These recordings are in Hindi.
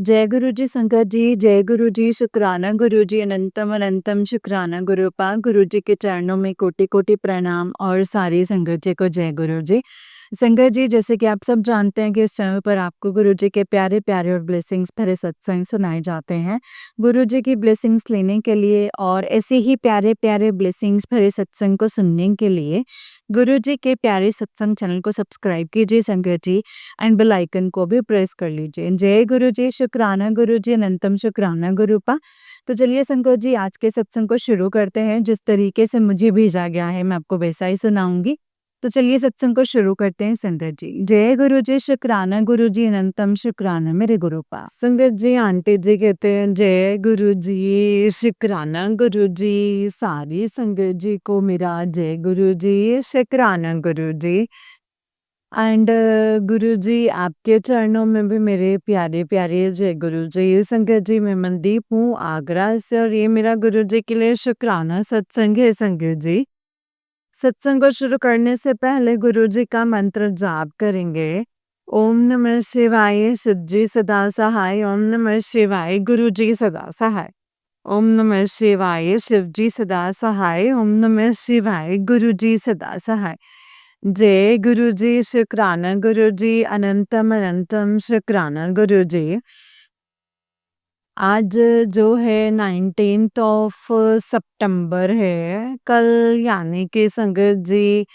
जय गुरु जी संगत जी, जय गुरु जी, शुक्राना गुरु जी, अनंतम अनंतम शुक्राना गुरुपा। गुरु जी के चरणों में कोटि कोटि प्रणाम और सारी संगत जी को जय गुरु जी। संगत जी, जैसे कि आप सब जानते हैं कि इस चैनल पर आपको गुरु जी के प्यारे प्यारे और ब्लेसिंग्स भरे सत्संग सुनाए जाते हैं। गुरु जी की ब्लेसिंग्स लेने के लिए और ऐसे ही प्यारे प्यारे ब्लेसिंग्स भरे सत्संग को सुनने के लिए गुरु जी के प्यारे सत्संग चैनल को सब्सक्राइब कीजिए संगत जी, एंड बेल आइकन को भी प्रेस कर लीजिए। जय गुरु जी, शुक्राना गुरु जी, अनंतम शुक्राना गुरुपा। तो चलिए संगत जी, आज के सत्संग को शुरू करते हैं। जिस तरीके से मुझे भेजा गया है मैं आपको वैसा ही सुनाऊंगी। तो चलिए सत्संग को शुरू करते हैं संगत जी। जय गुरु जी, शुक्राना गुरु जी, अनंतम शुक्राना मेरे गुरुपा। संगत जी, आंटी जी कहते हैं जय गुरु जी, शुक्राना गुरु जी। सारी संगत जी को मेरा जय गुरु जी, शुक्राना गुरु जी। एंड गुरुजी, आपके चरणों में भी मेरे प्यारे-प्यारे जय गुरुजी। संगत जी, मैं मनदीप हूँ आगरा से और ये मेरा गुरुजी के लिए शुक्राना सत्संग है संगत जी। सत्संग को शुरू करने से पहले गुरुजी का मंत्र जाप करेंगे। ओम नमः शिवाय, शिव जी सदा सहाय। ओम नमः शिवाय, गुरुजी सदा सहाय। ओम नमः शिवाय, शिव जी सदा सहाय। ओम नमः शिवाय, गुरुजी सदा सहाय। जय गुरु जी, शुक्राना गुरु जी, अनंतम अनंतम शुक्राना गुरु जी। आज जो है 19th ऑफ सितंबर है, कल यानी कि संगत जी,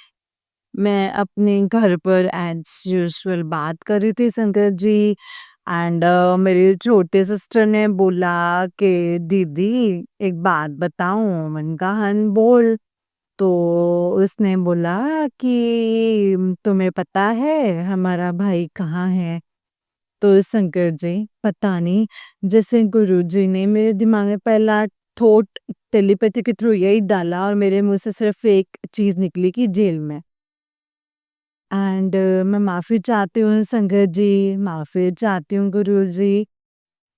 मैं अपने घर पर एज यूजुअल बात कर रही थी संगत जी। एंड मेरी छोटे सिस्टर ने बोला कि दीदी एक बात बताऊं। मैंने कहा हाँ बोल। तो उसने बोला कि तुम्हें पता है हमारा भाई कहाँ है? तो शंकर जी, पता नहीं, जैसे गुरुजी ने मेरे दिमाग में पहला थॉट टेलीपैथी के थ्रू यही डाला और मेरे मुंह से सिर्फ एक चीज निकली कि जेल में। एंड मैं माफी चाहती हूँ संगत जी, माफी चाहती हूँ गुरुजी।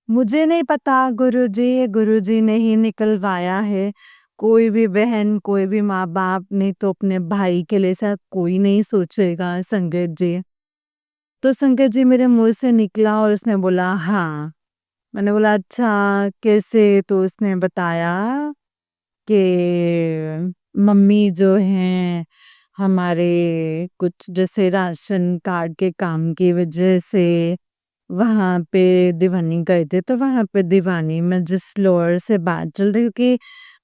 मुझे नहीं पता गुरुजी, गुरुजी ने ही निकलवाया है। कोई भी बहन, कोई भी माँ-बाप नहीं तो अपने भाई के लिए ऐसा कोई नहीं सोचेगा संगत जी। तो संगत जी, मेरे मुँह से निकला और उसने बोला हाँ। मैंने बोला अच्छा कैसे? तो उसने बताया कि मम्मी जो हैं हमारे कुछ जैसे राशन कार्ड के काम की वजह से वहाँ पे दीवानी गए थे। तो वहाँ पे दीवानी में जिस लॉयर से बात चल रही कि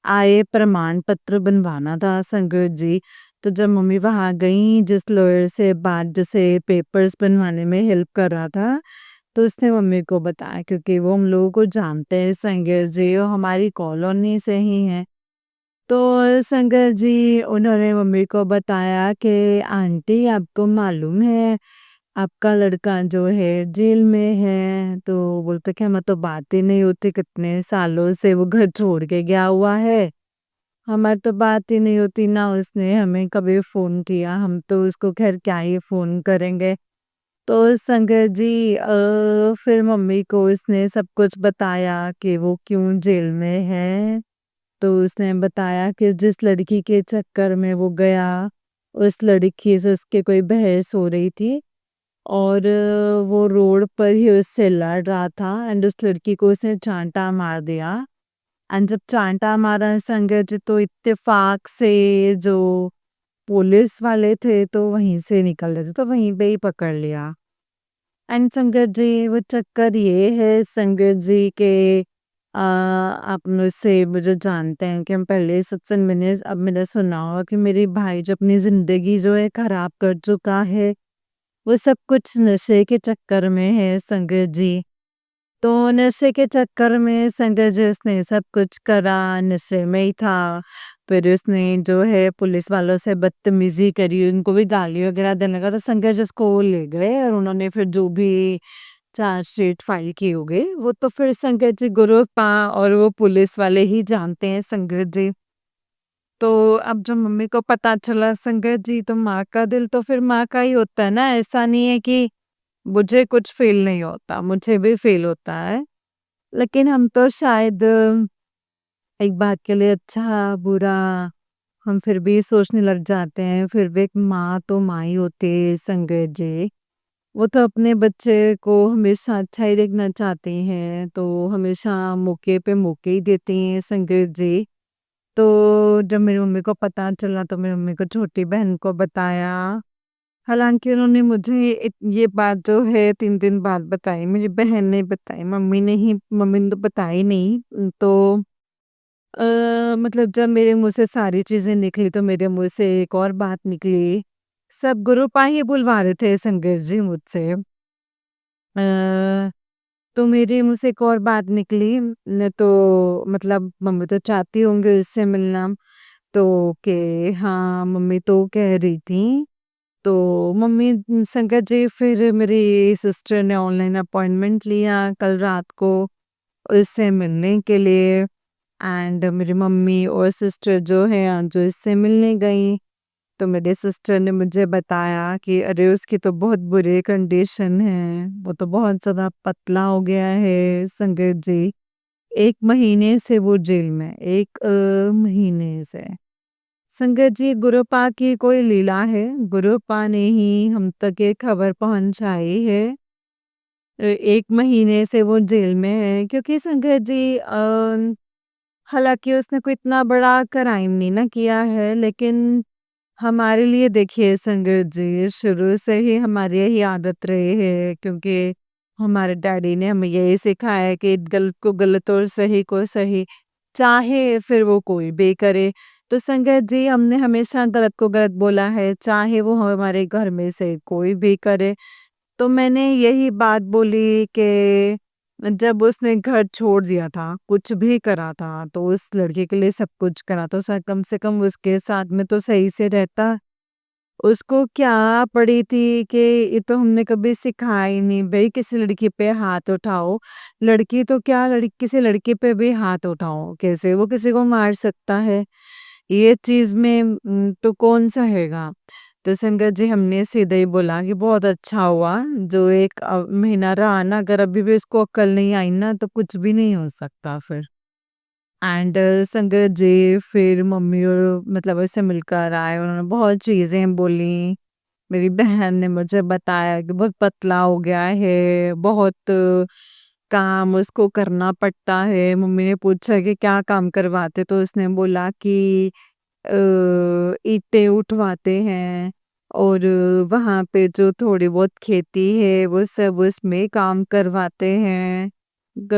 आय प्रमाण पत्र बनवाना था संगत जी। तो जब मम्मी वहाँ गई, जिस लॉयर से बात जैसे पेपर्स बनवाने में हेल्प कर रहा था, तो उसने मम्मी को बताया क्योंकि वो हम लोगों को जानते हैं संगत जी, वो हमारी कॉलोनी से ही हैं। तो संगत जी, उन्होंने मम्मी को बताया कि आंटी आपको मालूम है आपका लड़का जो है जेल में है? तो बोलते कि हमें तो बात ही नहीं होती, कितने सालों से वो घर छोड़ के गया हुआ है। हमारी तो बात ही नहीं होती, ना उसने हमें कभी फ़ोन किया, हम तो उसको ख़ैर क्या ही फ़ोन करेंगे। तो संगत जी, फिर मम्मी को उसने सब कुछ बताया कि वो क्यों जेल में है। तो उसने बताया कि जिस लड़की के चक्कर में वो गया, उस लड़की से उसकी कोई बहस हो रही थी और वो रोड पर ही उससे लड़ रहा था एंड उस लड़की को उसने चांटा मार दिया। एंड जब चांटा मारा संगत जी, तो इत्तेफाक से जो पुलिस वाले थे तो वहीं से निकल रहे थे, तो वहीं पे ही पकड़ लिया। एंड संगत जी, वो चक्कर ये है संगत जी के आप मुझसे मुझे जानते हैं कि हम पहले सत्संग में अब मैंने सुना होगा कि मेरे भाई जो अपनी ज़िंदगी जो है खराब कर चुका है, वो सब कुछ नशे के चक्कर में है संगत जी। तो नशे के चक्कर में संगत जी उसने सब कुछ करा, नशे में ही था। फिर उसने जो है पुलिस वालों से बदतमीज़ी करी, उनको भी गाली वगैरह देने लगा, तो संगत जी उसको वो ले गए और उन्होंने फिर जो भी चार्जशीट फाइल की होगी, वो तो फिर संगत जी गुरुपा और वो पुलिस वाले ही जानते हैं संगत जी। तो अब जब मम्मी को पता चला संगत जी, तो माँ का दिल तो फिर माँ का ही होता है ना, ऐसा नहीं है कि मुझे कुछ फ़ील नहीं होता, मुझे भी फ़ील होता है। लेकिन हम तो शायद एक बात के लिए अच्छा-बुरा हम फिर भी सोचने लग जाते हैं, फिर भी एक माँ तो माँ ही होती है संगत जी। वो तो अपने बच्चे को हमेशा अच्छा ही देखना चाहती हैं, तो हमेशा मौके पे मौके ही देती हैं संगीत जी। तो जब मेरी मम्मी को पता चला तो मेरी मम्मी को छोटी बहन को बताया। हालाँकि उन्होंने मुझे ये बात जो है 3 दिन बाद बताई, मेरी बहन ने बताई, मम्मी ने तो बताई नहीं। तो मतलब जब मेरे मुँह से सारी चीज़ें निकली तो मेरे मुँह से एक और बात निकली। सब गुरुपा ही बुलवा रहे थे संगीत जी मुझसे। तो मेरे मुँह से एक और बात निकली न, तो मतलब मम्मी तो चाहती होंगी उससे मिलना। तो कि हाँ, मम्मी तो कह रही थी। तो संगत जी फिर मेरी सिस्टर ने ऑनलाइन अपॉइंटमेंट लिया कल रात को उससे मिलने के लिए। एंड मेरी मम्मी और सिस्टर जो है जो इससे मिलने गई। तो मेरे सिस्टर ने मुझे बताया कि अरे उसकी तो बहुत बुरी कंडीशन है, वो तो बहुत ज़्यादा पतला हो गया है संगत जी। 1 महीने से वो जेल में, 1 महीने से। संगत जी गुरुपा की कोई लीला है, गुरुपा ने ही हम तक ये खबर पहुँचाई है। 1 महीने से वो जेल में है क्योंकि संगत जी हालाँकि उसने कोई इतना बड़ा क्राइम नहीं ना किया है, लेकिन हमारे लिए देखिए संगत जी शुरू से ही हमारी यही आदत रही है, क्योंकि हमारे डैडी ने हमें यही सिखाया है कि गलत को गलत और सही को सही, चाहे फिर वो कोई भी करे। तो संगत जी हमने हमेशा गलत को गलत बोला है, चाहे वो हमारे घर में से कोई भी करे। तो मैंने यही बात बोली कि जब उसने घर छोड़ दिया था, कुछ भी करा था, तो उस लड़के के लिए सब कुछ करा तो कम से कम उसके साथ में तो सही से रहता। उसको क्या पड़ी थी कि ये तो हमने कभी सिखाया ही नहीं भई किसी लड़की पे हाथ उठाओ। लड़की तो क्या किसी लड़के पे भी हाथ उठाओ, कैसे वो किसी को मार सकता है? ये चीज़ में तो कौन सहेगा? तो संगत जी हमने सीधे ही बोला कि बहुत अच्छा हुआ जो 1 महीना रहा ना, अगर अभी भी उसको अक्ल नहीं आई ना तो कुछ भी नहीं हो सकता फिर। एंड संगत जी फिर मम्मी और मतलब ऐसे मिलकर आए, उन्होंने बहुत चीज़ें बोली। मेरी बहन ने मुझे बताया कि बहुत पतला हो गया है, बहुत काम उसको करना पड़ता है। मम्मी ने पूछा कि क्या काम करवाते, तो उसने बोला कि ईंटें उठवाते हैं और वहाँ पे जो थोड़ी बहुत खेती है वो सब उसमें काम करवाते हैं। ग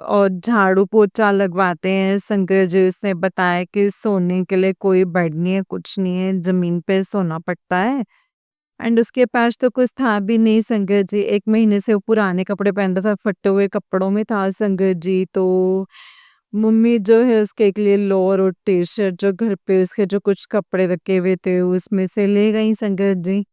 और झाड़ू पोछा लगवाते हैं। शंकर जी उसने बताया कि सोने के लिए कोई बेड नहीं है, कुछ नहीं है, ज़मीन पे सोना पड़ता है। एंड उसके पास तो कुछ था भी नहीं संगत जी, 1 महीने से वो पुराने कपड़े पहनता था, फटे हुए कपड़ों में था संगत जी। तो मम्मी जो है उसके के लिए लोअर और टी-शर्ट जो घर पे उसके जो कुछ कपड़े रखे हुए थे उसमें से ले गई संगत जी।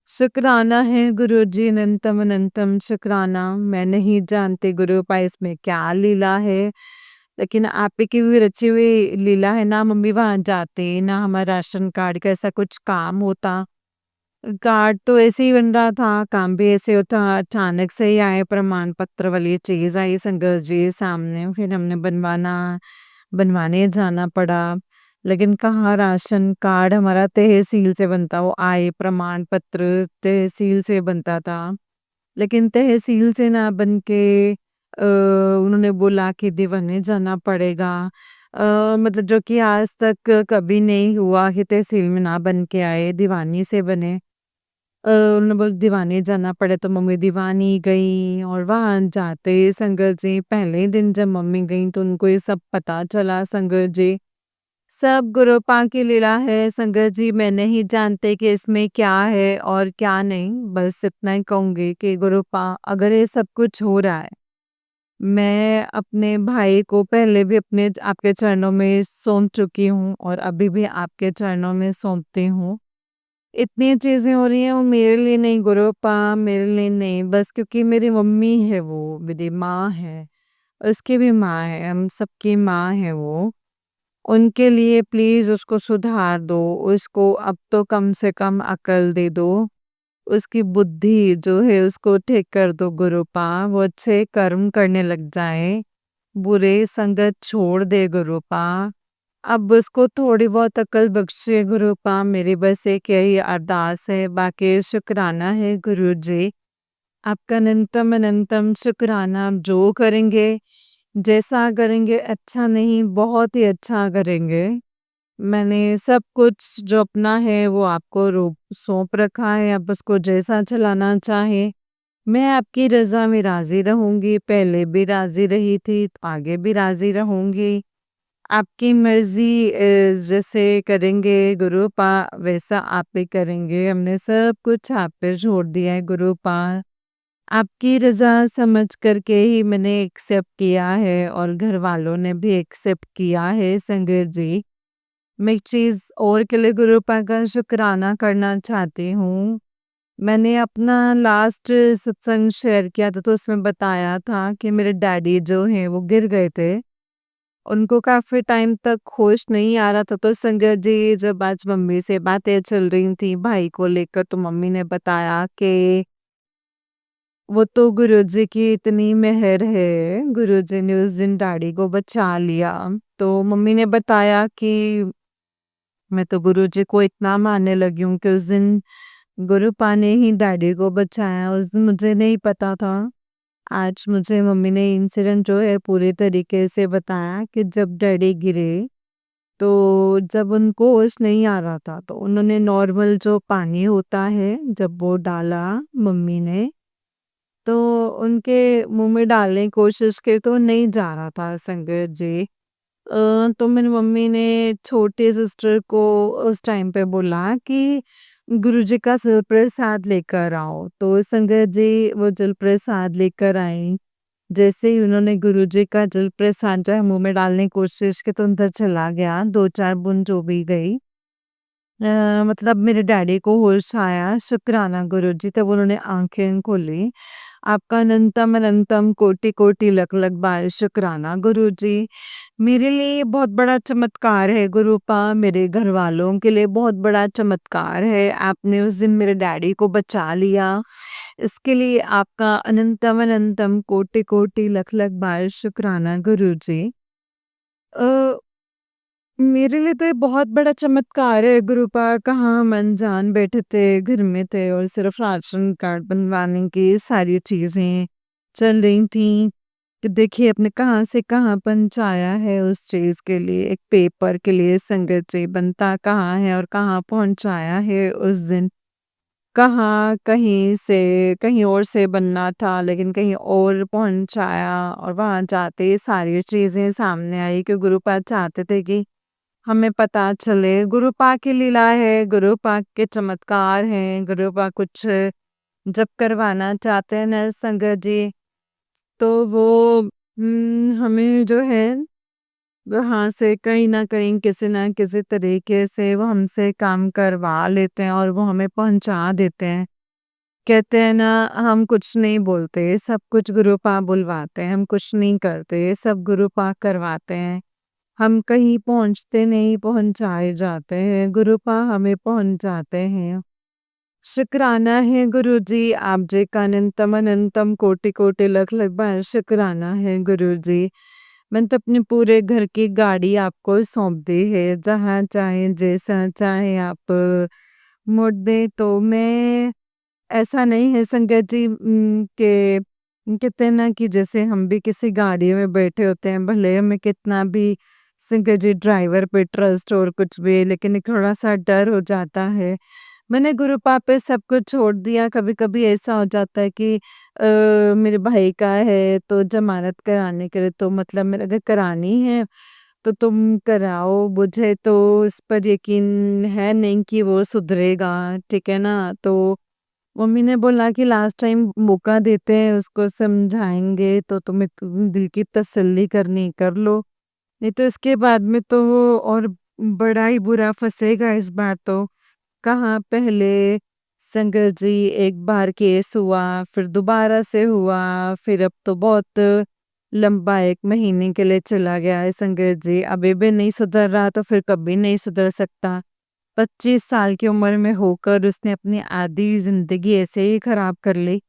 शुक्राना है गुरुजी, अनंतम अनंतम शुक्राना। मैं नहीं जानती गुरुपा इसमें क्या लीला है, लेकिन आप ही की भी रची हुई लीला है ना। मम्मी वहाँ जाते, ना हमारा राशन कार्ड का ऐसा कुछ काम होता। कार्ड तो ऐसे ही बन रहा था, काम भी ऐसे होता, अचानक से ही आए प्रमाण पत्र वाली चीज़ आई संगत जी सामने, फिर हमने बनवाने जाना पड़ा। लेकिन कहाँ राशन कार्ड हमारा तहसील से बनता, वो आय प्रमाण पत्र तहसील से बनता था। लेकिन तहसील से ना बन के उन्होंने बोला कि दीवाने जाना पड़ेगा। मतलब जो कि आज तक कभी नहीं हुआ कि तहसील में ना बन के आए, दीवानी से बने। उन्होंने बोला दीवानी जाना पड़े, तो मम्मी दीवानी गई और वहाँ जाते ही संगत जी पहले ही दिन जब मम्मी गई तो उनको ये सब पता चला संगत जी। सब गुरुपा की लीला है संगत जी, मैं नहीं जानते कि इसमें क्या है और क्या नहीं। बस इतना ही कहूँगी कि गुरुपा अगर ये सब कुछ हो रहा है, मैं अपने भाई को पहले भी अपने आपके चरणों में सौंप चुकी हूँ और अभी भी आपके चरणों में सौंपती हूँ। इतनी चीज़ें हो रही हैं वो मेरे लिए नहीं गुरुपा, मेरे लिए नहीं, बस क्योंकि मेरी मम्मी है, वो मेरी माँ है, उसकी भी माँ है, हम सबकी माँ है वो। उनके लिए प्लीज़ उसको सुधार दो, उसको अब तो कम से कम अकल दे दो। उसकी बुद्धि जो है उसको ठीक कर दो गुरुपा, वो अच्छे कर्म करने लग जाए, बुरे संगत छोड़ दे गुरुपा। अब उसको थोड़ी बहुत अकल बख्शिए गुरु पा, मेरी बस एक यही अरदास है, बाकी शुक्राना है गुरु जी। आपका अनंतम अनंतम शुक्राना। आप जो करेंगे, जैसा करेंगे अच्छा नहीं, बहुत ही अच्छा करेंगे। मैंने सब कुछ जो अपना है वो आपको सौंप रखा है, आप उसको जैसा चलाना चाहें। मैं आपकी रज़ा में राज़ी रहूँगी, पहले भी राज़ी रही थी, तो आगे भी राज़ी रहूँगी। आपकी मर्ज़ी जैसे करेंगे गुरुपा, वैसा आप भी करेंगे। हमने सब कुछ आप पे छोड़ दिया है गुरुपा। आपकी रज़ा समझ कर के ही मैंने एक्सेप्ट किया है और घर वालों ने भी एक्सेप्ट किया है संगत जी। मैं एक चीज़ और के लिए गुरुपा का शुक्राना करना चाहती हूँ। मैंने अपना लास्ट सत्संग शेयर किया था, तो उसमें बताया था कि मेरे डैडी जो हैं वो गिर गए थे। उनको काफ़ी टाइम तक होश नहीं आ रहा था, तो संगत जी जब आज मम्मी से बातें चल रही थी भाई को लेकर, तो मम्मी ने बताया कि वो तो गुरुजी की इतनी मेहर है, गुरुजी ने उस दिन डैडी को बचा लिया। तो मम्मी ने बताया कि मैं तो गुरुजी को इतना मानने लगी हूँ कि उस दिन गुरुपा ने ही डैडी को बचाया, उस दिन मुझे नहीं पता था। आज मुझे मम्मी ने इंसिडेंट जो है पूरे तरीके से बताया कि जब डैडी गिरे, तो जब उनको होश नहीं आ रहा था, तो उन्होंने नॉर्मल जो पानी होता है, जब वो डाला मम्मी ने, तो उनके मुँह में डालने की कोशिश की तो नहीं जा रहा था संगत जी। तो मेरी मम्मी ने छोटे सिस्टर को उस टाइम पे बोला कि गुरुजी का जल प्रसाद लेकर आओ। तो संगत जी वो जल प्रसाद लेकर आई। जैसे ही उन्होंने गुरुजी का जल प्रसाद जो है मुँह में डालने की कोशिश की, तो अंदर चला गया, 2-4 बूंद जो भी गई। मतलब मेरे डैडी को होश आया, शुक्राना गुरुजी, तब उन्होंने आँखें खोली। आपका अनंतम अनंतम कोटि-कोटि लख-लख बार शुक्राना गुरुजी। मेरे लिए ये बहुत बड़ा चमत्कार है गुरुपा, मेरे घरवालों के लिए बहुत बड़ा चमत्कार है। आपने उस दिन मेरे डैडी को बचा लिया। इसके लिए आपका अनंतम अनंतम कोटि-कोटि लख-लख बार शुक्राना गुरुजी। अ मेरे लिए तो ये बहुत बड़ा चमत्कार है गुरुपा, कहाँ हम अनजान बैठे थे, घर में थे और सिर्फ राशन कार्ड बनवाने की सारी चीज़ें चल रही थी। कि देखिए आपने कहाँ से कहाँ पहुँचाया है उस चीज़ के लिए, एक पेपर के लिए संगत जी बनता कहाँ है और कहाँ पहुँचाया है उस दिन। कहाँ कहीं से कहीं और से बनना था, लेकिन कहीं और पहुँचाया और वहाँ जाते ही सारी चीज़ें सामने आई कि गुरुपा चाहते थे कि हमें पता चले। गुरुपा की लीला है, गुरुपा के चमत्कार हैं, गुरुपा कुछ जब करवाना चाहते हैं ना संगत जी, तो वो हमें जो है वहाँ से कहीं न कहीं किसी न किसी तरीके से वो हमसे काम करवा लेते हैं और वो हमें पहुँचा देते हैं। कहते हैं ना, हम कुछ नहीं बोलते, सब कुछ गुरुपा बुलवाते हैं, हम कुछ नहीं करते, सब गुरुपा करवाते हैं। हम कहीं पहुँचते नहीं, पहुँचाए जाते हैं, गुरुपा हमें पहुँचाते हैं। शुक्राना है गुरुजी, आप जी का अनंतम अनंतम कोटि-कोटि लख-लख बार शुक्राना है गुरुजी। मैंने तो अपने पूरे घर की गाड़ी आपको सौंप दी है, जहाँ चाहें, जैसा चाहें आप मोड़ दें। तो मैं ऐसा नहीं है संगत जी कि कहते हैं ना कि जैसे हम भी किसी गाड़ी में बैठे होते हैं, भले हमें कितना भी संगत जी ड्राइवर पे ट्रस्ट और कुछ भी, लेकिन एक थोड़ा-सा डर हो जाता है। मैंने गुरुपा पे सब कुछ छोड़ दिया, कभी-कभी ऐसा हो जाता है कि मेरे भाई का है तो ज़मानत कराने के लिए, तो मतलब मेरे अगर करानी है तो तुम कराओ, मुझे तो इस पर यकीन है नहीं कि वो सुधरेगा, ठीक है ना? तो मम्मी ने बोला कि लास्ट टाइम मौका देते हैं, उसको समझाएँगे, तो तुम्हें दिल की तसल्ली करनी कर लो, नहीं तो इसके बाद में तो वो और बड़ा ही बुरा फँसेगा इस बार तो। कहाँ पहले संगत जी एक बार केस हुआ, फिर दोबारा से हुआ, फिर अब तो बहुत लंबा 1 महीने के लिए चला गया है संगत जी। अभी भी नहीं सुधर रहा तो फिर कभी नहीं सुधर सकता। 25 साल की उम्र में होकर उसने अपनी आधी ज़िंदगी ऐसे ही खराब कर ली।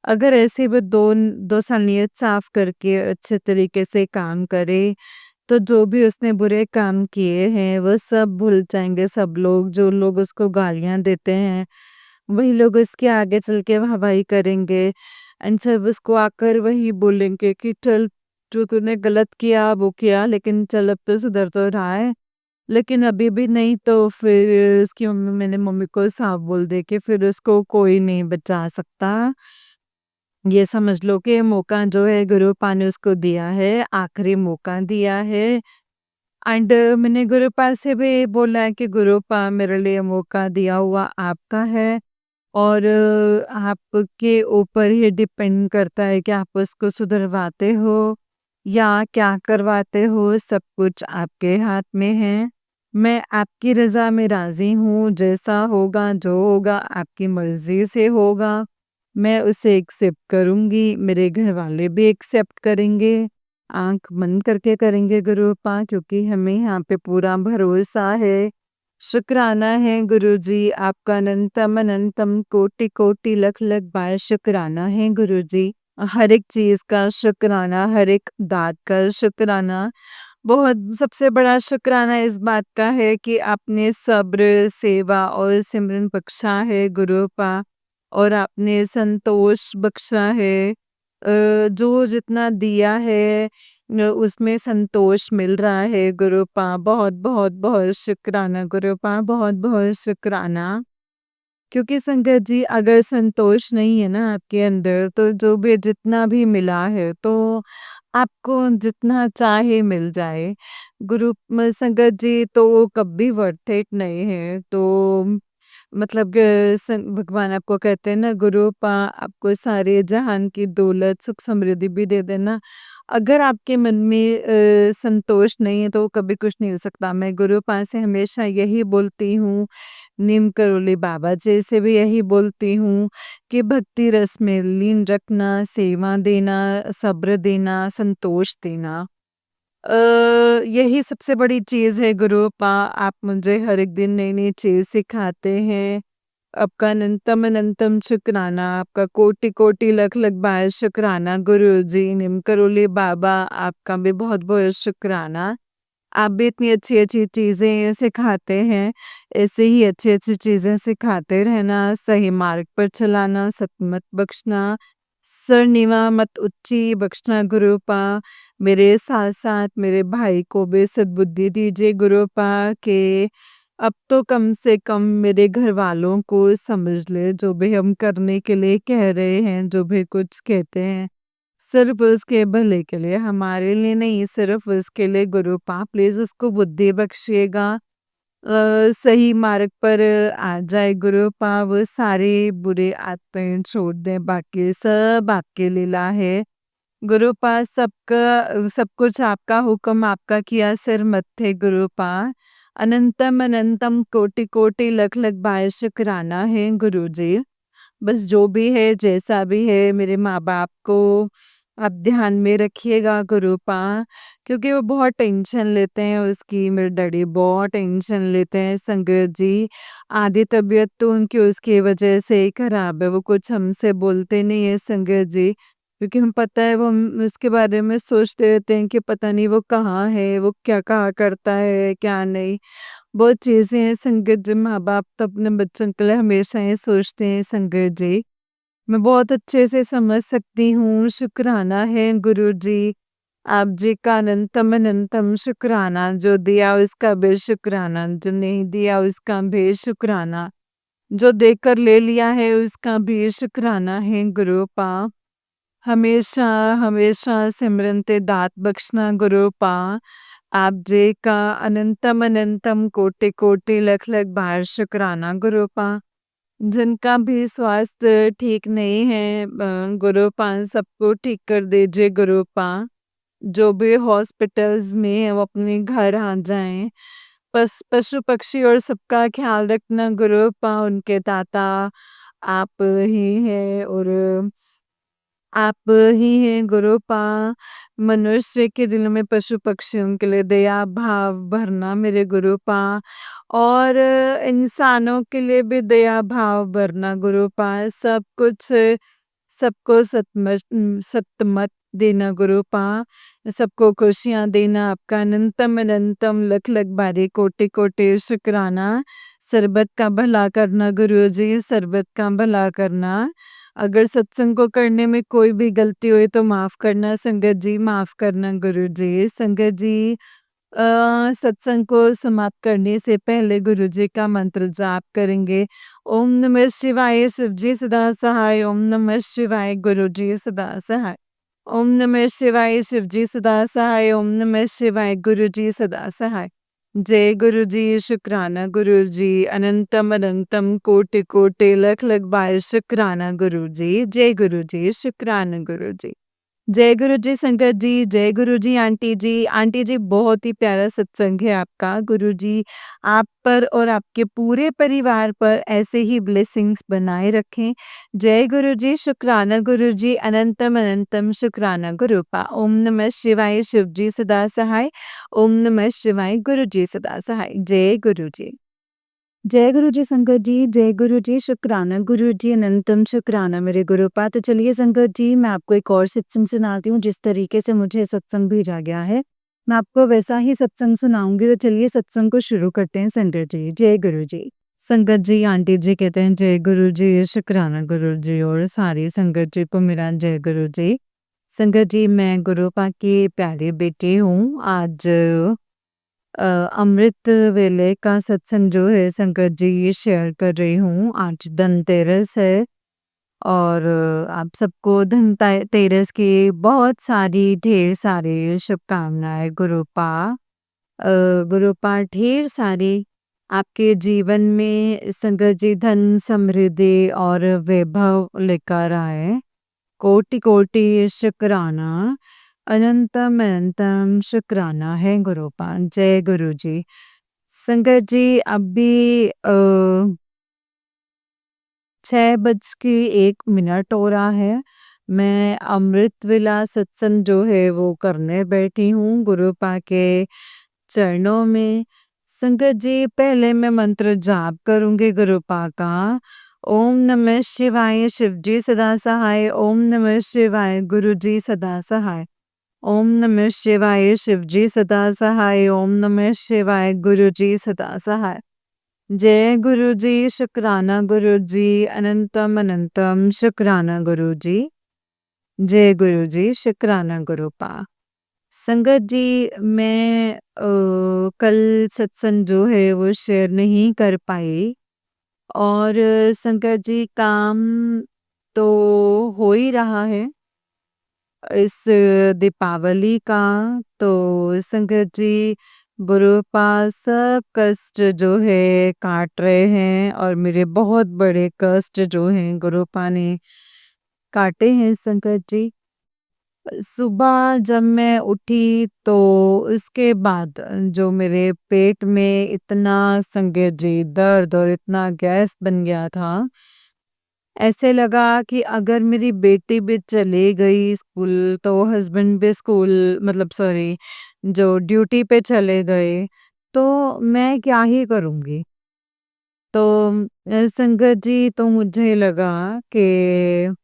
अगर ऐसे वो 2 साल नियत साफ करके अच्छे तरीके से काम करे, तो जो भी उसने बुरे काम किए हैं वो सब भूल जाएँगे सब लोग, जो लोग उसको गालियाँ देते हैं, वही लोग उसके आगे चल के वाहवाही करेंगे एंड सब उसको आकर वही बोलेंगे कि चल जो तूने गलत किया वो किया लेकिन चल अब तो सुधर तो रहा है। लेकिन अभी भी नहीं तो फिर उसकी मम्मी मैंने मम्मी को साफ बोल दे कि फिर उसको कोई नहीं बचा सकता। ये समझ लो कि मौका जो है गुरुपा ने उसको दिया है, आखिरी मौका दिया है एंड मैंने गुरुपा से भी बोला है कि गुरुपा मेरे लिए मौका दिया हुआ आपका है और आपके ऊपर ही डिपेंड करता है कि आप उसको सुधरवाते हो या क्या करवाते हो, सब कुछ आपके हाथ में है। मैं आपकी रज़ा में राज़ी हूँ, जैसा होगा, जो होगा आपकी मर्ज़ी से होगा। मैं उसे एक्सेप्ट करूँगी, मेरे घरवाले भी एक्सेप्ट करेंगे, आँख बंद करके करेंगे गुरुपा क्योंकि हमें यहाँ पे पूरा भरोसा है। शुक्राना है गुरुजी, आपका अनंतम अनंतम कोटि-कोटि लख-लख बार शुक्राना है गुरुजी। हर एक चीज़ का शुक्राना, हर एक दात का शुक्राना। बहुत सबसे बड़ा शुक्राना इस बात का है कि आपने सब्र, सेवा और सिमरन बख्शा है गुरुपा और आपने संतोष बख्शा है। जो जितना दिया है उसमें संतोष मिल रहा है गुरुपा। बहुत, बहुत, बहुत शुक्राना गुरुपा, बहुत-बहुत शुक्राना। क्योंकि संगत जी अगर संतोष नहीं है ना आपके अंदर तो जो भी जितना भी मिला है तो आपको जितना चाहे मिल जाए। संगत जी तो वो कभी वर्थ इट नहीं है। तो मतलब भगवान आपको कहते हैं ना गुरुपा आपको सारे जहान की दौलत सुख समृद्धि भी दे देना। अगर आपके मन में संतोष नहीं है तो कभी कुछ नहीं हो सकता। मैं गुरुपा से हमेशा यही बोलती हूँ, नीम करोली बाबा जी से भी यही बोलती हूँ कि भक्ति रस में लीन रखना, सेवा देना, सब्र देना, संतोष देना। अ, यही सबसे बड़ी चीज़ है गुरुपा। आप मुझे हर एक दिन नई-नई चीज़ सिखाते हैं। आपका अनंतम अनंतम शुक्राना, आपका कोटि-कोटि लख-लख बार शुक्राना गुरुजी, निम करोली बाबा आपका भी बहुत-बहुत शुक्राना। आप भी इतनी अच्छी-अच्छी चीज़ें सिखाते हैं। ऐसे ही अच्छी-अच्छी चीज़ें सिखाते रहना, सही मार्ग पर चलाना, सतमत बख्शना, सरनिवा मत ऊँची बख्शना गुरुपा। मेरे साथ-साथ मेरे भाई को भी सद्बुद्धि दीजिए गुरुपा कि अब तो कम से कम मेरे घरवालों को समझ ले, जो भी हम करने के लिए कह रहे हैं, जो भी कुछ कहते हैं, सिर्फ़ उसके भले के लिए, हमारे लिए नहीं सिर्फ़ उसके लिए गुरुपा प्लीज़ उसको बुद्धि बख्शिएगा। सही मार्ग पर आ जाए गुरुपा, वो सारे बुरे आदतें छोड़ दें, बाकी सब आपकी लीला है। गुरुपा सबका सब कुछ आपका हुक्म आपका किया सिर मत्थे गुरुपा। अनंतम अनंतम कोटि-कोटि लख-लख बार शुक्राना है गुरुजी। बस जो भी है, जैसा भी है मेरे माँ-बाप को आप ध्यान में रखिएगा गुरुपा क्योंकि वो बहुत टेंशन लेते हैं उसकी मेरे डैडी बहुत टेंशन लेते हैं संगत जी। आधी तबीयत तो उनकी उसकी वजह से ही खराब है, वो कुछ हमसे बोलते नहीं है संगत जी। क्योंकि हमें पता है वो हम उसके बारे में सोचते रहते हैं कि पता नहीं वो कहाँ है, वो क्या कहा करता है, क्या नहीं। बहुत चीज़ें हैं संगत जी, माँ-बाप तो अपने बच्चों के लिए हमेशा ही सोचते हैं संगत जी। मैं बहुत अच्छे से समझ सकती हूँ, शुक्राना है गुरुजी। आप जी का अनंतम अनंतम शुक्राना, जो दिया उसका भी शुक्राना, जो नहीं दिया उसका भी शुक्राना, जो देकर ले लिया है उसका भी शुक्राना है गुरुपा। हमेशा, हमेशा सिमरनते दात बख्शना गुरुपा। आप जी का अनंतम अनंतम कोटि-कोटि लख-लख बार शुक्राना गुरुपा। जिनका भी स्वास्थ्य ठीक नहीं है गुरुपा सबको ठीक कर दीजिए गुरुपा। जो भी हॉस्पिटल्स में है वो अपने घर आ जाएँ। पशु पक्षी और सबका ख्याल रखना गुरुपा, उनके दाता आप ही हैं और आप ही हैं गुरुपा। मनुष्य के दिल में पशु पक्षियों के लिए दया भाव भरना मेरे गुरुपा और इंसानों के लिए भी दया भाव भरना गुरुपा। सब कुछ सबको सतमत देना गुरु पा, सबको खुशियाँ देना, आपका अनंतम अनंतम लख लख बारी कोटि कोटि शुक्राना। सर्बत का भला करना गुरु जी, सर्बत का भला करना। अगर सत्संग को करने में कोई भी गलती हुई तो माफ़ करना संगत जी, माफ़ करना गुरु जी। संगत जी सत्संग को समाप्त करने से पहले गुरु जी का मंत्र जाप करेंगे। ओम नमः शिवाय, शिव जी सदा सहाय। ओम नमः शिवाय, गुरु जी सदा सहाय। ओम नमः शिवाय, शिव जी सदा सहाय। ओम नमः शिवाय, गुरु जी सदा सहाय। जय गुरु जी, शुक्राना गुरु जी, अनंतम अनंतम कोटि कोटि लख लख बार शुक्राना गुरु जी। जय गुरु जी, शुक्राना गुरु जी। जय गुरु जी संगत जी, जय गुरु जी आंटी जी। आंटी जी बहुत ही प्यारा सत्संग है आपका। गुरु जी आप पर और आपके पूरे परिवार पर ऐसे ही ब्लेसिंग्स बनाए रखें। जय गुरु जी, शुक्राना गुरु जी, अनंतम अनंतम शुक्राना गुरु पा। ओम नमः शिवाय, शिव जी सदा सहाय। ओम नमः शिवाय, गुरु जी सदा सहाय। जय गुरु जी। जय गुरु जी संगत जी, जय गुरु जी, शुक्राना गुरु जी, अनंतम शुक्राना मेरे गुरुपा। तो चलिए संगत जी, मैं आपको एक और सत्संग सुनाती हूँ, जिस तरीके से मुझे सत्संग भेजा गया है, मैं आपको वैसा ही सत्संग सुनाऊँगी। तो चलिए सत्संग को शुरू करते हैं संगत जी। जय गुरु जी। संगत जी, आंटी जी कहते हैं जय गुरु जी, शुक्राना गुरु जी और सारी संगत जी को मेरा जय गुरु जी। संगत जी, मैं गुरुपा की प्यारी बेटी हूँ। आज अमृत वेले का सत्संग जो है संगत जी ये शेयर कर रही हूँ। आज धनतेरस है और आप सबको धनतेरस की बहुत सारी ढेर सारी शुभकामनाएं गुरुपा। गुरुपा ढेर सारी आपके जीवन में संगत जी धन समृद्धि और वैभव लेकर आए। कोटि कोटि शुक्राना, अनंतम अनंतम शुक्राना है गुरुपा। जय गुरु जी। संगत जी अभी 6:01 हो रहा है। मैं अमृत वेला सत्संग जो है वो करने बैठी हूँ गुरुपा के चरणों में। संगत जी पहले मैं मंत्र जाप करूँगी गुरुपा का। ओम नमः शिवाय, शिव जी सदा सहाय। ओम नमः शिवाय, गुरु जी सदा सहाय। ओम नमः शिवाय, शिव जी सदा सहाय। ओम नमः शिवाय, गुरु जी सदा सहाय। जय गुरु जी, शुक्राना गुरु जी, अनंतम अनंतम शुक्राना गुरु जी। जय गुरु जी, शुक्राना गुरुपा। संगत जी मैं कल सत्संग जो है वो शेयर नहीं कर पाई और संगत जी काम तो हो ही रहा है इस दीपावली का। तो संगत जी गुरुपा सब कष्ट जो है काट रहे हैं और मेरे बहुत बड़े कष्ट जो हैं गुरुपा ने काटे हैं संगत जी। सुबह जब मैं उठी तो उसके बाद जो मेरे पेट में इतना संगत जी दर्द और इतना गैस बन गया था, ऐसे लगा कि अगर मेरी बेटी भी चली गई स्कूल तो हस्बैंड भी स्कूल मतलब सॉरी जो ड्यूटी पे चले गए तो मैं क्या ही करूँगी। तो संगत जी तो मुझे लगा कि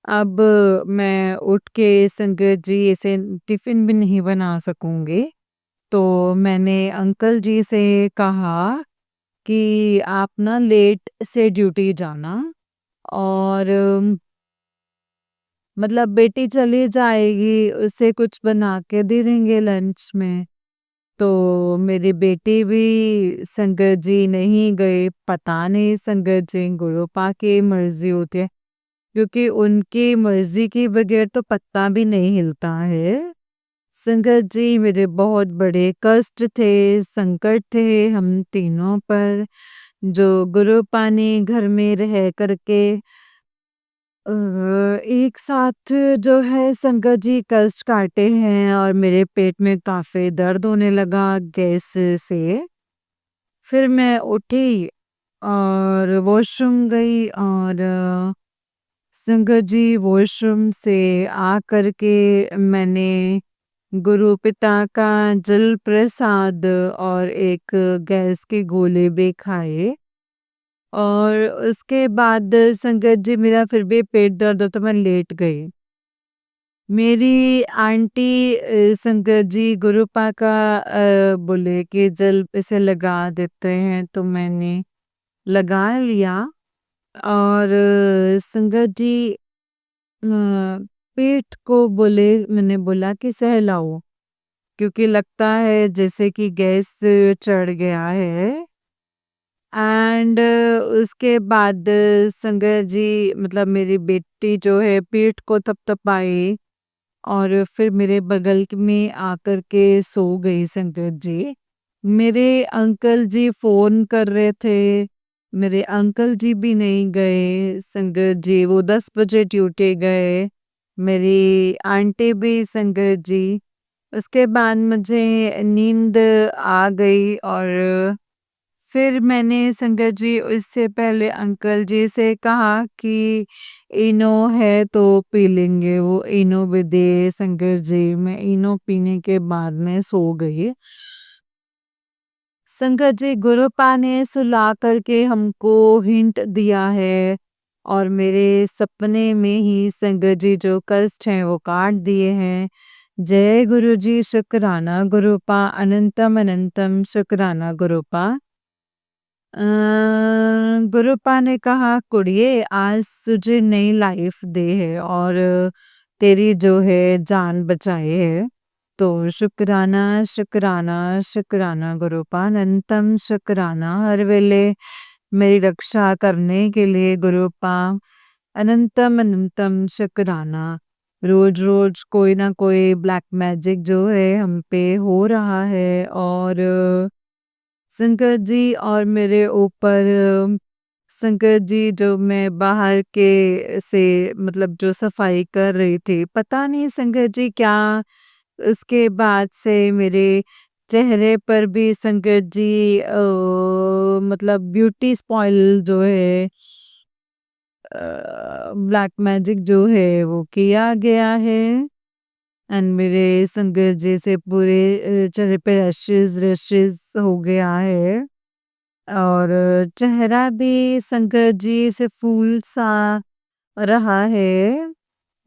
अब मैं उठ के संगत जी ऐसे टिफ़िन भी नहीं बना सकूँगी। तो मैंने अंकल जी से कहा कि आप ना लेट से ड्यूटी जाना और मतलब बेटी चली जाएगी, उसे कुछ बना के दे देंगे लंच में। तो मेरी बेटी भी संगत जी नहीं गई, पता नहीं संगत जी गुरुपा की मर्ज़ी होती है, क्योंकि उनकी मर्ज़ी के बगैर तो पत्ता भी नहीं हिलता है। संगत जी मेरे बहुत बड़े कष्ट थे, संकट थे हम तीनों पर, जो गुरुपा ने घर में रह कर के एक साथ जो है संगत जी कष्ट काटे हैं और मेरे पेट में काफ़ी दर्द होने लगा गैस से। फिर मैं उठी और वॉशरूम गई और संगत जी वॉशरूम से आ कर के मैंने गुरु पिता का जल प्रसाद और एक गैस के गोले भी खाए। और उसके बाद संगत जी मेरा फिर भी पेट दर्द हो तो मैं लेट गई। मेरी आंटी संगत जी गुरुपा का बोले कि जल इसे लगा देते हैं तो मैंने लगा लिया और संगत जी पेट को बोले मैंने बोला कि सहलाओ क्योंकि लगता है जैसे कि गैस चढ़ गया है। एंड उसके बाद संगत जी मतलब मेरी बेटी जो है पीठ को थपथपाई और फिर मेरे बगल में आकर के सो गई संगत जी। मेरे अंकल जी फ़ोन कर रहे थे, मेरे अंकल जी भी नहीं गए संगत जी, वो 10 बजे ड्यूटी गए, मेरी आंटी भी संगत जी। उसके बाद मुझे नींद आ गई और फिर मैंने संगत जी उससे पहले अंकल जी से कहा कि इनो है तो पी लेंगे, वो इनो भी दे संगत जी, मैं इनो पीने के बाद में सो गई। संगत जी गुरुपा ने सुला करके हमको हिंट दिया है और मेरे सपने में ही संगत जी जो कष्ट हैं वो काट दिए हैं। जय गुरु जी शुक्राना गुरुपा अनंतम अनंतम शुक्राना गुरुपा। गुरुपा ने कहा कुड़िए आज तुझे नई लाइफ दे है और तेरी जो है जान बचाए है तो शुक्राना शुक्राना शुक्राना गुरुपा अनंतम शुक्राना हर वेले मेरी रक्षा करने के लिए गुरुपा अनंतम अनंतम शुक्राना। रोज रोज कोई ना कोई ब्लैक मैजिक जो है हम पे हो रहा है और संकट जी और मेरे ऊपर संकट जी जो मैं बाहर के से मतलब जो सफाई कर रही थी पता नहीं संकट जी क्या उसके बाद से मेरे चेहरे पर भी संकट जी मतलब ब्यूटी स्पॉइल जो है ब्लैक मैजिक जो है वो किया गया है एंड मेरे संगत जैसे पूरे चेहरे पे रशेस रशेस हो गया है और चेहरा भी संगत जी से फूल सा रहा है।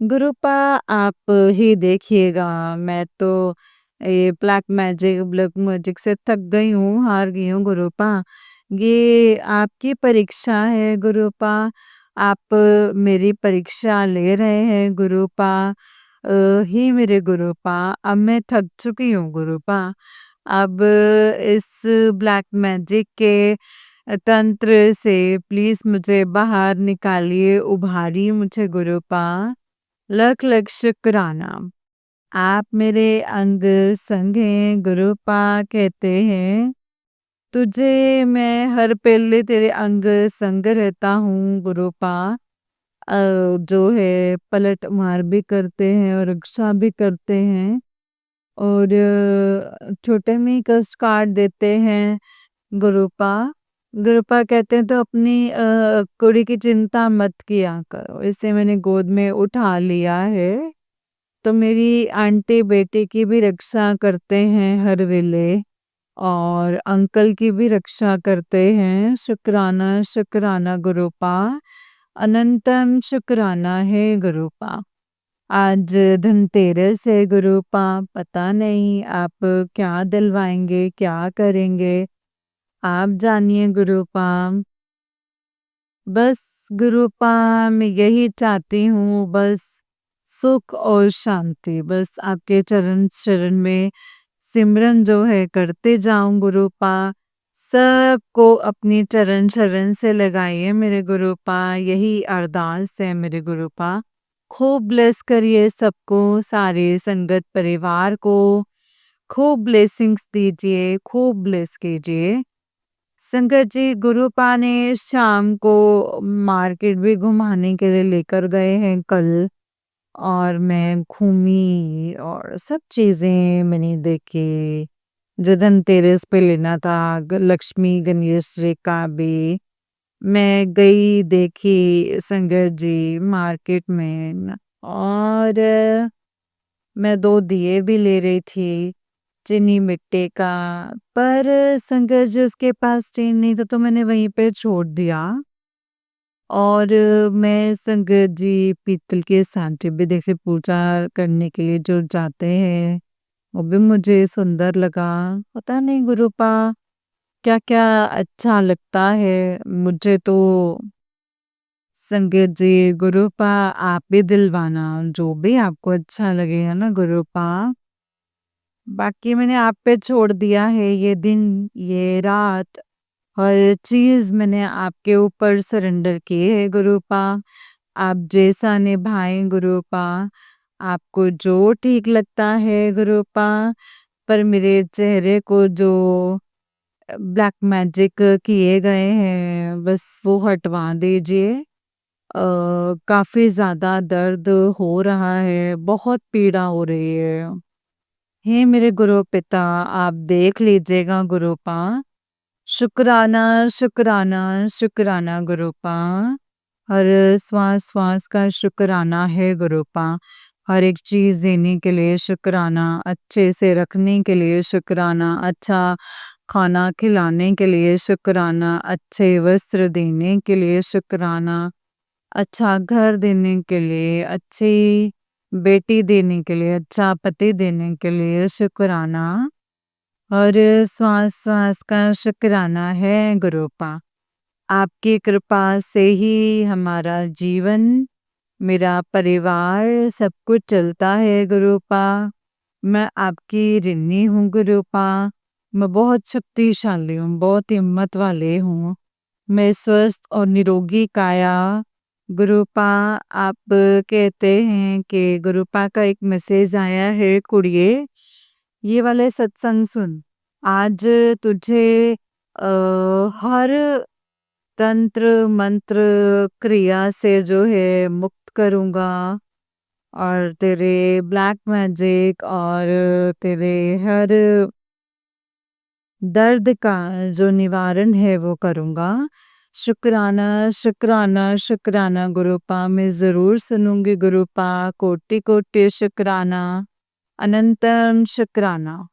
गुरुपा आप ही देखिएगा मैं तो ये ब्लैक मैजिक से थक गई हूँ हार गई हूँ गुरुपा। ये आपकी परीक्षा है गुरुपा आप मेरी परीक्षा ले रहे हैं गुरुपा ही मेरे गुरुपा अब मैं थक चुकी हूँ गुरुपा। अब इस ब्लैक मैजिक के तंत्र से प्लीज मुझे बाहर निकालिए उभारिए मुझे गुरुपा। लख लख शुक्राना आप मेरे अंग संग हैं गुरुपा कहते हैं तुझे मैं हर पहले तेरे अंग संग रहता हूँ गुरुपा। जो है पलट मार भी करते हैं और रक्षा भी करते हैं और छोटे में ही कष्ट काट देते हैं गुरुपा। गुरुपा कहते हैं तो अपनी कुड़ी की चिंता मत किया करो इसे मैंने गोद में उठा लिया है तो मेरी आंटी बेटे की भी रक्षा करते हैं हर वेले और अंकल की भी रक्षा करते हैं शुक्राना शुक्राना गुरुपा अनंतम शुक्राना है गुरुपा। आज धनतेरस है गुरुपा पता नहीं आप क्या दिलवाएंगे क्या करेंगे आप जानिए गुरुपा। बस गुरुपा मैं यही चाहती हूँ बस सुख और शांति बस आपके चरण शरण में सिमरन जो है करते जाऊं गुरुपा। सबको अपनी चरण शरण से लगाइए मेरे गुरुपा यही अरदास है मेरे गुरुपा। खूब ब्लेस करिए सबको सारे संगत परिवार को खूब ब्लेसिंग्स दीजिए खूब ब्लेस कीजिए। संगत जी गुरुपा ने शाम को मार्केट भी घुमाने के लिए लेकर गए हैं कल और मैं घूमी और सब चीजें मैंने देखी जो धनतेरस पे लेना था लक्ष्मी गणेश जी का भी मैं गई देखी संगत जी मार्केट में और मैं 2 दिए भी ले रही थी चीनी मिट्टी का। पर संगत जी उसके पास चेन नहीं था तो मैंने वहीं पे छोड़ दिया। और मैं संगत जी पीतल के सांचे भी देखे पूजा करने के लिए जो जाते हैं, वो भी मुझे सुंदर लगा। पता नहीं गुरुपा क्या-क्या अच्छा लगता है मुझे तो। संगत जी गुरुपा आप भी दिलवाना जो भी आपको अच्छा लगे है ना गुरुपा। बाकी मैंने आप पे छोड़ दिया है ये दिन, ये रात, हर चीज़ मैंने आपके ऊपर सरेंडर की है गुरुपा। आप जैसा निभाएँ गुरुपा, आपको जो ठीक लगता है गुरुपा, पर मेरे चेहरे को जो ब्लैक मैजिक किए गए हैं बस वो हटवा दीजिए। काफ़ी ज़्यादा दर्द हो रहा है, बहुत पीड़ा हो रही है। हे मेरे गुरु पिता आप देख लीजिएगा गुरुपा। शुक्राना, शुक्राना, शुक्राना गुरुपा। हर श्वास-श्वास का शुक्राना है गुरुपा। हर एक चीज़ देने के लिए शुक्राना, अच्छे से रखने के लिए शुक्राना, अच्छा खाना खिलाने के लिए शुक्राना, अच्छे वस्त्र देने के लिए शुक्राना, अच्छा घर देने के लिए, अच्छी बेटी देने के लिए, अच्छा पति देने के लिए शुक्राना। और श्वास-श्वास का शुक्राना है गुरुपा। आपकी कृपा से ही हमारा जीवन, मेरा परिवार सब कुछ चलता है गुरुपा। मैं आपकी ऋणी हूँ गुरुपा। मैं बहुत शक्तिशाली हूँ, बहुत हिम्मत वाले हूँ। मैं स्वस्थ और निरोगी काया गुरुपा। आप कहते हैं कि गुरुपा का एक मैसेज आया है कुड़िए, ये वाले सत्संग सुन। आज तुझे हर तंत्र मंत्र क्रिया से जो है मुक्त करूँगा और तेरे ब्लैक मैजिक और तेरे हर दर्द का जो निवारण है वो करूँगा। शुक्राना, शुक्राना, शुक्राना गुरुपा मैं ज़रूर सुनूँगी गुरुपा, कोटि-कोटि शुक्राना, अनंतम शुक्राना।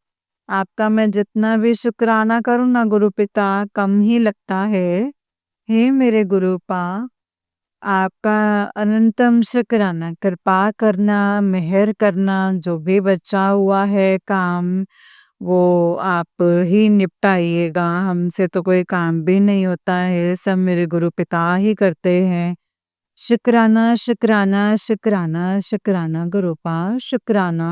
आपका मैं जितना भी शुक्राना करूँ ना गुरु पिता कम ही लगता है। हे मेरे गुरुपा, आपका अनंतम शुक्राना, कृपा करना, मेहर करना, जो भी बचा हुआ है काम वो आप ही निपटाइएगा। हमसे तो कोई काम भी नहीं होता है, सब मेरे गुरु पिता ही करते हैं। शुक्राना, शुक्राना, शुक्राना, शुक्राना गुरुपा, शुक्राना।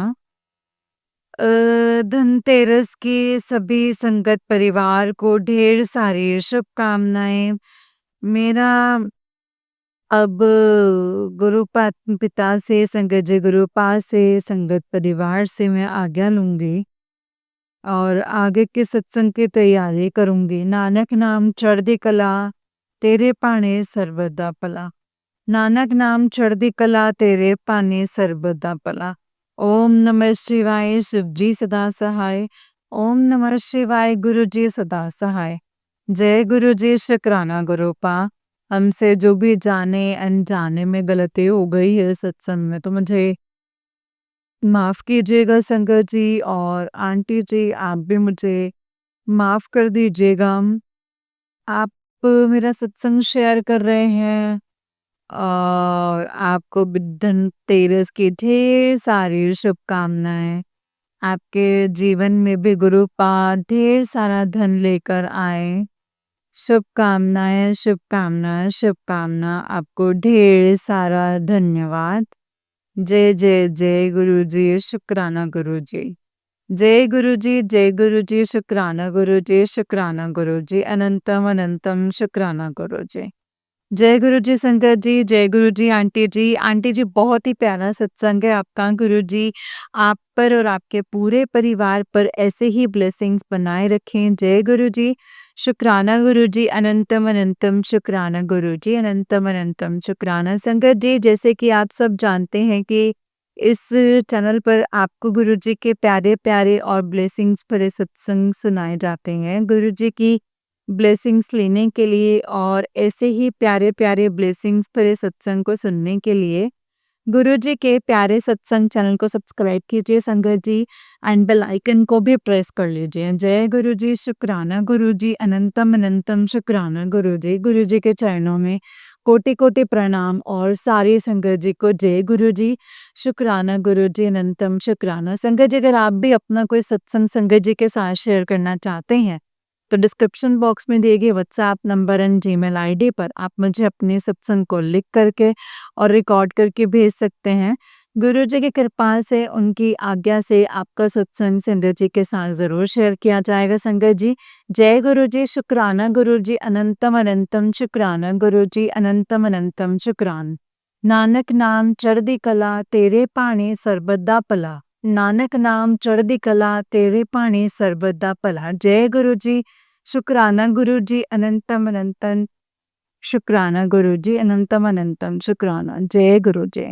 धनतेरस की सभी संगत परिवार को ढेर सारी शुभकामनाएँ। मेरा अब पिता से, संगत जी गुरुपा से, संगत परिवार से मैं आज्ञा लूँगी और आगे के सत्संग की तैयारी करूँगी। नानक नाम चढ़दी कला, तेरे पाणे सर्वदा पला। नानक नाम चढ़दी कला, तेरे पाने सर्वदा पला। ओम नमः शिवाय, शिव जी सदा सहाय। ओम नमः शिवाय, गुरु जी सदा सहाय। जय गुरु जी, शुक्राना गुरुपा। हमसे जो भी जाने अनजाने में गलती हो गई है सत्संग में तो मुझे माफ कीजिएगा संगत जी, और आंटी जी आप भी मुझे माफ कर दीजिएगा। आप मेरा सत्संग शेयर कर रहे हैं और आपको भी धनतेरस की ढेर सारी शुभकामनाएं। आपके जीवन में भी गुरुपा ढेर सारा धन लेकर आए। शुभकामनाएं, शुभकामनाएं, शुभकामना। आपको ढेर सारा धन्यवाद। जय जय जय गुरु जी, शुक्राना गुरु जी। जय गुरु जी, जय गुरु जी, शुक्राना गुरु जी, शुक्राना गुरु जी, अनंतम अनंतम शुक्राना गुरु जी। जय गुरु जी संगत जी, जय गुरु जी आंटी जी। आंटी जी बहुत ही प्यारा सत्संग है आपका गुरु जी। आप पर और आपके पूरे परिवार पर ऐसे ही ब्लेसिंग्स बनाए रखें। जय गुरु जी, शुक्राना गुरु जी, अनंतम अनंतम शुक्राना गुरु जी, अनंतम अनंतम शुक्राना। संगत जी जैसे कि आप सब जानते हैं कि इस चैनल पर आपको गुरु जी के प्यारे-प्यारे और ब्लेसिंग्स भरे सत्संग सुनाए जाते हैं। गुरु जी की ब्लेसिंग्स लेने के लिए और ऐसे ही प्यारे-प्यारे ब्लेसिंग्स भरे सत्संग को सुनने के लिए गुरुजी के प्यारे सत्संग चैनल को सब्सक्राइब कीजिए संगत जी एंड बेल आइकन को भी प्रेस कर लीजिए। जय गुरुजी, शुक्राना गुरुजी, अनंतम अनंतम शुक्राना गुरुजी। गुरुजी के चरणों में कोटि कोटि प्रणाम और सारी संगत जी को जय गुरुजी, शुक्राना गुरुजी, अनंतम शुक्राना। संगत जी, अगर आप भी अपना कोई सत्संग संगत जी के साथ शेयर करना चाहते हैं तो डिस्क्रिप्शन बॉक्स में दिए गए WhatsApp number and Gmail ID पर आप मुझे अपने सत्संग को लिख करके और रिकॉर्ड करके भेज सकते हैं। गुरु जी की कृपा से, उनकी आज्ञा से आपका सत्संग संगत जी के साथ ज़रूर शेयर किया जाएगा संगत जी। जय गुरु जी, शुक्राना गुरु जी, अनंतम अनंतम शुक्राना गुरु जी, अनंतम अनंतम शुक्रान। नानक नाम चढ़दी कला तेरे भाणे सरबत दा भला। नानक नाम चढ़दी कला तेरे भाणे सरबत दा भला। जय गुरु जी, शुक्राना गुरु जी, अनंतम अनंतम शुक्राना गुरु जी, अनंतम अनंतम शुक्राना। जय गुरु जी।